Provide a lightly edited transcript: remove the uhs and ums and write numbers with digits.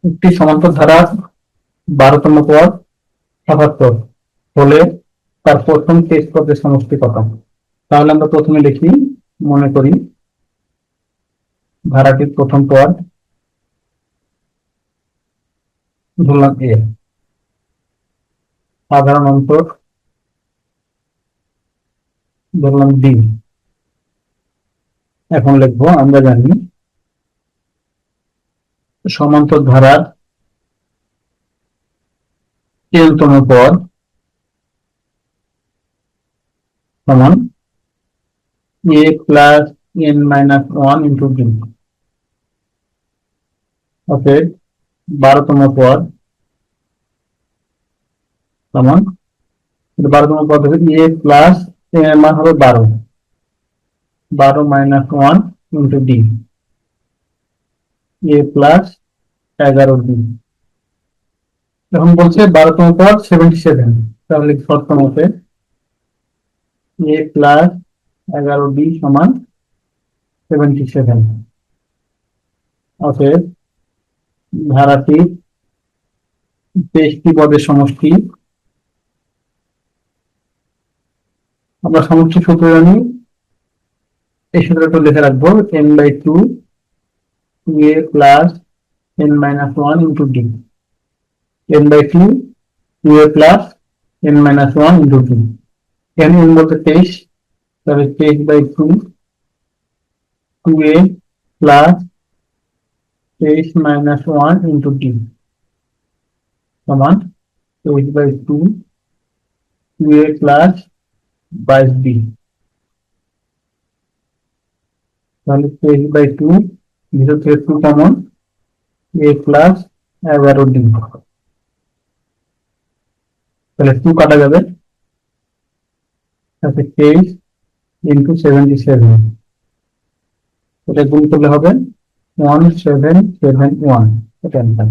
একটি সমান্তর ধারার 12তম পদ 77 হলে তার প্রথম 23 পদের সমষ্টি কত? তাহলে আমরা প্রথমে লিখি, মনে করি ধারাটির প্রথম পদ ধরলাম এ, সাধারণ অন্তর ধরলাম বি। এখন লিখবো, আমরা জানি সমান্তর ধারার n তম পদ সমান a plus n-1 into B. অতএব 12তম পদ সমান, 12তম পদ হবে a প্লাস n এর মান হবে 12, 12-1 into D, a plus 11 B. এখন বলছে 12তম পদ 77, তাহলে শর্ত মতে a প্লাস 11b সমান 77। অতএব ধারাটি 23টি পদের সমষ্টি। আমরা সমষ্টি সূত্র জানি, এই সূত্রটা লিখে রাখবো, n/2 a plus n-1 into D, n/2 a plus n-1 into D. n বলতে 23, তাহলে 23/2 2a প্লাস 23-1 ইন্টু ডি সমান 23/2 2a প্লাস 22b। তাহলে 23/2, ভিতর থেকে 2 কমন, a প্লাস 11d। তাহলে 2 কাটা যাবে, তাহলে 23 ইন্টু 77, এটা গুণ করলে হবে 1771, এটা অ্যান্সার।